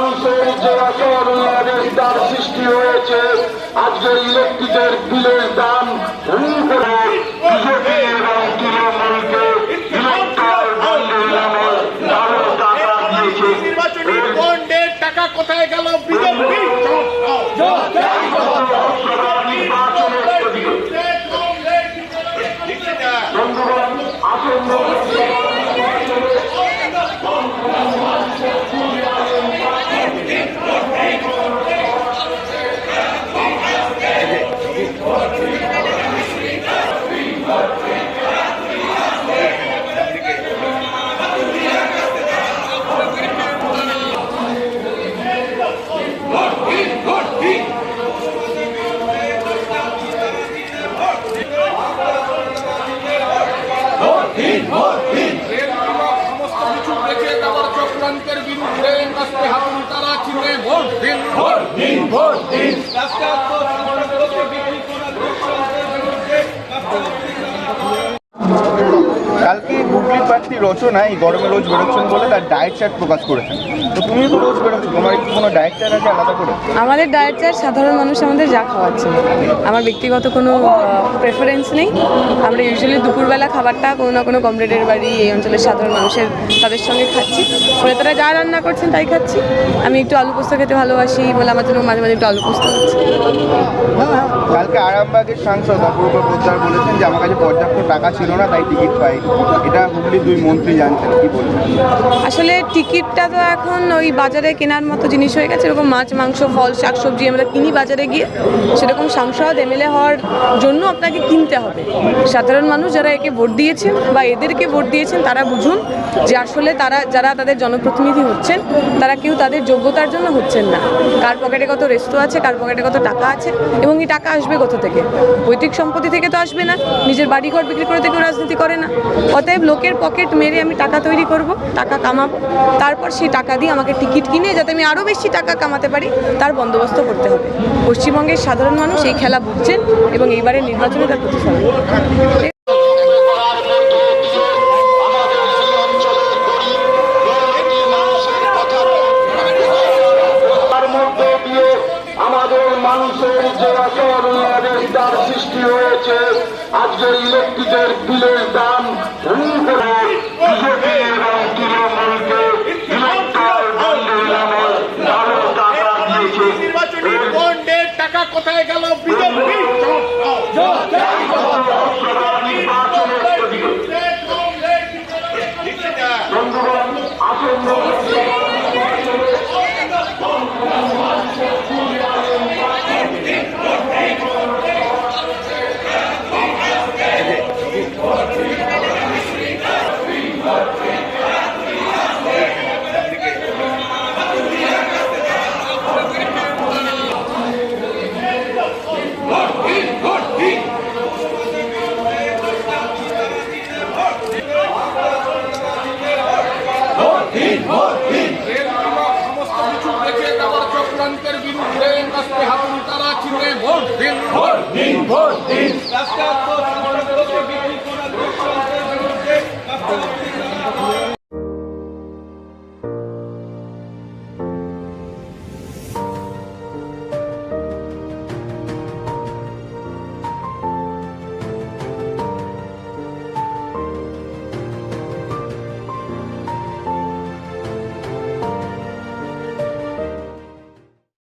মানুষের যে অসহনীয়তার সৃষ্টি হয়েছে, আজকের ইলেকট্রিকের বিলের দাম বিজেপি এবং তৃণমূলকে ইলেকট্রাল বন্ডের নামে আরো টাকা দিয়েছে। নির্বাচনী বন্ডের টাকা কোথায় গেল? বিজেপি চক্রান্তের বিরুদ্ধে কাস্তে হাত তারা চিনে ভোট দিন, ভোট দিন, ভোট দিন। কালকে হুগলি প্রার্থী রচনা এই গরমে রোজ বেরোচ্ছেন বলে তার ডায়েট চার্ট প্রকাশ করেছেন। তো তুমি তো রোজ বেরোচ্ছ, তোমার কি কোনো ডায়েট চার্ট আছে আলাদা করে? আমাদের ডায়েট চার্ট সাধারণ মানুষ আমাদের যা খাওয়াচ্ছে, আমার ব্যক্তিগত কোনো প্রেফারেন্স নেই। আমরা ইউজুয়ালি দুপুরবেলা খাবারটা কোনো না কোনো কমরেডের বাড়ি এই অঞ্চলের সাধারণ মানুষের তাদের সঙ্গে খাচ্ছি, ফলে তারা যা রান্না করছেন তাই খাচ্ছি। আমি একটু আলু পোস্ত খেতে ভালোবাসি বলে আমার জন্য মাঝে মাঝে একটু আলু পোস্ত খাচ্ছি। কালকে আরামবাগের সাংসদ অপূর্ব পোদ্দার বলেছেন যে আমার কাছে পর্যাপ্ত টাকা ছিল না তাই টিকিট পাই। এটা হুগলির দুই মন্ত্রী জানতেন, কি বলবেন? আসলে টিকিটটা তো এখন ওই বাজারে কেনার মতো জিনিস হয়ে গেছে। এরকম মাছ, মাংস, ফল, শাকসবজি আমরা কিনি বাজারে গিয়ে, সেরকম সাংসদ এমএলএ হওয়ার জন্য আপনাকে কিনতে হবে। সাধারণ মানুষ যারা একে ভোট দিয়েছেন বা এদেরকে ভোট দিয়েছেন তারা বুঝুন যে আসলে তারা যারা তাদের জনপ্রতিনিধি হচ্ছেন তারা কেউ তাদের যোগ্যতার জন্য হচ্ছেন না। কার পকেটে কত রেস্তো আছে, কার পকেটে কত টাকা আছে এবং এই টাকা আসবে কোথা থেকে? পৈতৃক সম্পত্তি থেকে তো আসবে না, নিজের বাড়িঘর বিক্রি করে কেউ রাজনীতি করে না। অতএব লোকের পকেট মেরে আমি টাকা তৈরি করব, টাকা কামাবো, তারপর সেই টাকা দিয়ে আমাকে টিকিট কিনে যাতে আমি আরও বেশি টাকা কামাতে পারি তার বন্দোবস্ত করতে হবে। পশ্চিমবঙ্গের সাধারণ মানুষ এই খেলা বুঝছেন এবং এইবারের নির্বাচনে তার প্রতিফলন। আমাদের মানুষের যে অসহনীয়তার সৃষ্টি হয়েছে, আজকের ইলেকট্রিকের বিলের দাম বিজেপি এবং তৃণমূলকে ইলেকট্রাল বন্ডের নামে আরো টাকা দিয়েছে। নির্বাচনী বন্ডের টাকা কোথায় গেল? বিজেপি চক্রান্তের বিরুদ্ধে কাস্তে হাত তারা চিনে ভোট দিন, ভোট দিন, ভোট দিন।